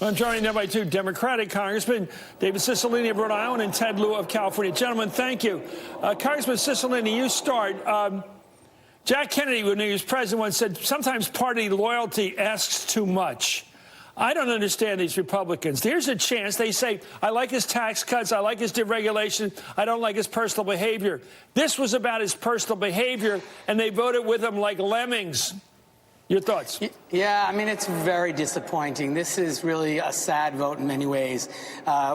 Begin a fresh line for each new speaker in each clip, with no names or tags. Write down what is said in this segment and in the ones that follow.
I'm joined now by two Democratic congressmen, David Cicilline of Rhode Island and Ted Lieu of California. Gentlemen, thank you. Congressman Cicilline, you start. Jack Kennedy, when he was president, once said, sometimes party loyalty asks too much. I don't understand these Republicans. Here's a chance. They say, I like his tax cuts. I like his deregulation. I don't like his personal behavior. This was about his personal behavior, and they voted with him like lemmings. Your thoughts?
Yeah, I mean, it's very disappointing. This is really a sad vote in many ways.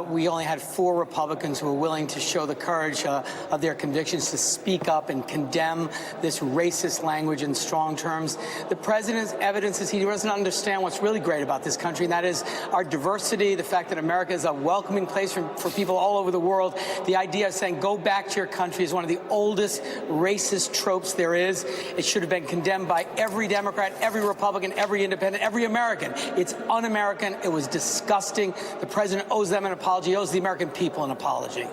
We only had 4 Republicans who were willing to show the courage of their convictions to speak up and condemn this racist language in strong terms. The president's evidence is he doesn't understand what's really great about this country, and that is our diversity, the fact that America is a welcoming place for people all over the world. The idea of saying, go back to your country is one of the oldest racist tropes there is. It should have been condemned by every Democrat, every Republican, every independent, every American. It's un-American. It was disgusting. The president owes them an apology, owes the American people an apology.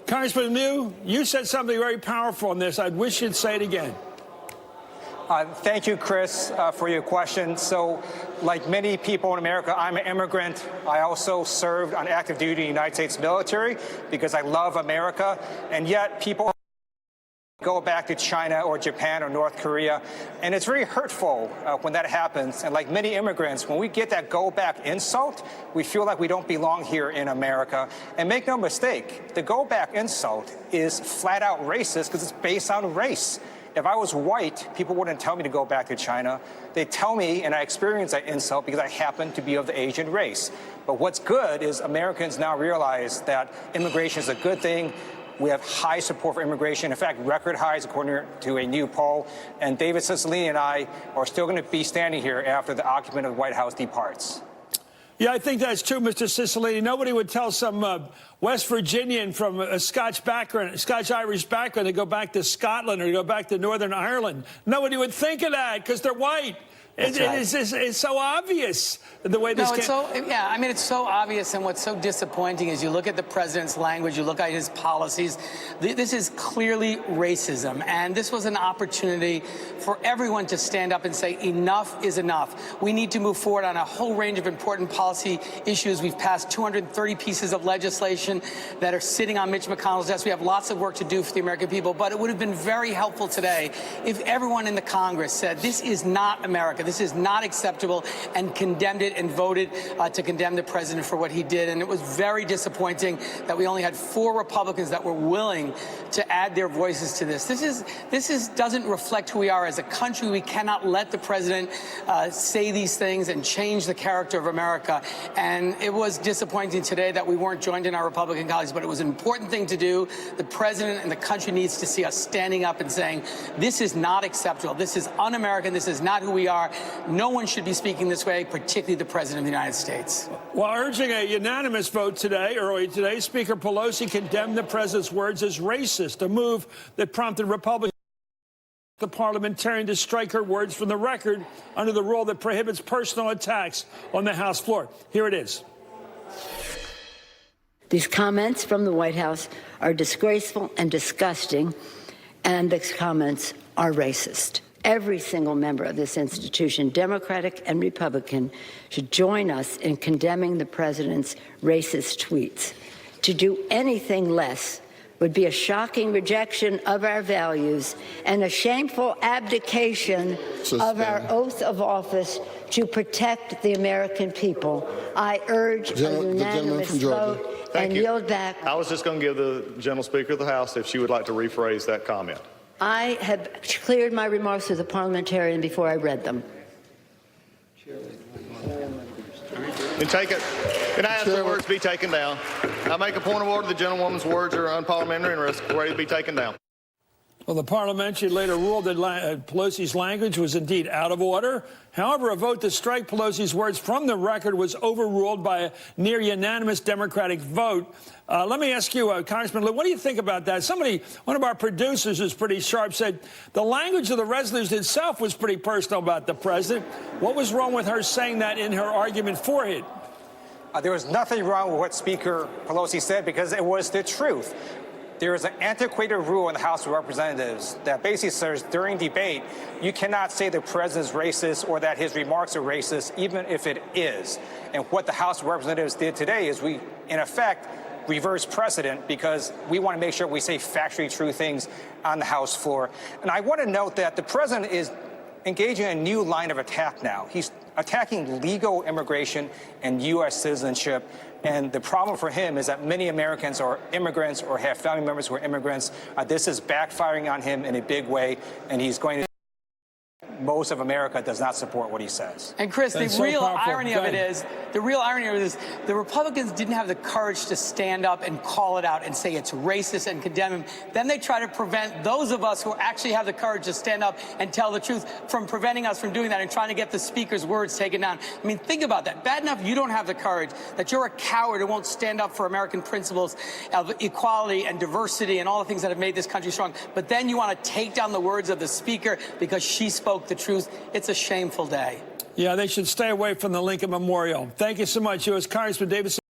Congressman Lieu, you said something very powerful on this. I wish you'd say it again.
Thank you, Chris, for your question. So, like many people in America, I'm an immigrant. I also served on active duty in the United States military because I love America, and yet people go back to China or Japan or North Korea, and it's very hurtful when that happens. And like many immigrants, when we get that go back insult, we feel like we don't belong here in America. And make no mistake, the go back insult is flat out racist because it's based on race. If I was white, people wouldn't tell me to go back to China. They tell me, and I experience that insult because I happen to be of the Asian race. But what's good is Americans now realize that immigration is a good thing. We have high support for immigration, in fact, record highs according to a new poll. And David Cicilline and I are still going to be standing here after the occupant of the White House departs.
Yeah, I think that's true, Mr. Cicilline. Nobody would tell some West Virginian from a Scotch background, Scotch-Irish background, to go back to Scotland or to go back to Northern Ireland. Nobody would think of that because they're white. It's so obvious the way this.
Yeah, I mean, it's so obvious, and what's so disappointing is you look at the president's language, you look at his policies. This is clearly racism, and this was an opportunity for everyone to stand up and say enough is enough. We need to move forward on a whole range of important policy issues. We've passed 230 pieces of legislation that are sitting on Mitch McConnell's desk. We have lots of work to do for the American people, but it would have been very helpful today if everyone in the Congress said this is not America. This is not acceptable, and condemned it and voted to condemn the president for what he did. And it was very disappointing that we only had 4 Republicans that were willing to add their voices to this. This doesn't reflect who we are as a country. We cannot let the president say these things and change the character of America. And it was disappointing today that we weren't joined in our Republican colleagues, but it was an important thing to do. The president and the country needs to see us standing up and saying, this is not acceptable. This is un-American. This is not who we are. No one should be speaking this way, particularly the President of the United States.
While urging a unanimous vote early today, Speaker Pelosi condemned the president's words as racist, a move that prompted Republicans, the parliamentarian, to strike her words from the record under the rule that prohibits personal attacks on the House floor. Here it is.
These comments from the White House are disgraceful and disgusting, and these comments are racist. Every single member of this institution, Democratic and Republican, should join us in condemning the president's racist tweets. To do anything less would be a shocking rejection of our values and a shameful abdication of our oath of office to protect the American people. I urge a unanimous vote and yield back.
I was just going to give the General Speaker of the House if she would like to rephrase that comment.
I have cleared my remarks with the parliamentarian before I read them.
And take it. Can I ask the words be taken down? I make a point of order. The gentlewoman's words are unparliamentary and ready to be taken down.
Well, the parliamentarian later ruled that Pelosi's language was indeed out of order. However, a vote to strike Pelosi's words from the record was overruled by a near unanimous Democratic vote. Let me ask you, Congressman Lieu, what do you think about that? One of our producers who's pretty sharp, said the language of the resolution itself was pretty personal about the president. What was wrong with her saying that in her argument for it?
There was nothing wrong with what Speaker Pelosi said because it was the truth. there is an antiquated rule in the House of Representatives that basically says during debate, you cannot say the president's racist or that his remarks are racist, even if it is. And what the House of Representatives did today is we, in effect, reverse precedent because we want to make sure we say factually true things on the House floor. And I want to note that the president is engaging in a new line of attack now. He's attacking legal immigration and U.S. citizenship. And the problem for him is that many Americans are immigrants or have family members who are immigrants. This is backfiring on him in a big way, and he's going to. Most of America does not support what he says.
And Chris, the
so
real
powerful.
irony of it is, the Republicans didn't have the courage to stand up and call it out and say it's racist and condemn him. Then they try to prevent those of us who actually have the courage to stand up and tell the truth from preventing us from doing that and trying to get the speaker's words taken down. I mean, think about that. Bad enough you don't have the courage, that you're a coward who won't stand up for American principles of equality and diversity and all the things that have made this country strong. But then you want to take down the words of the speaker because she spoke the truth. It's a shameful day.
Yeah, they should stay away from the Lincoln Memorial. Thank you so much. U.S. Congressman David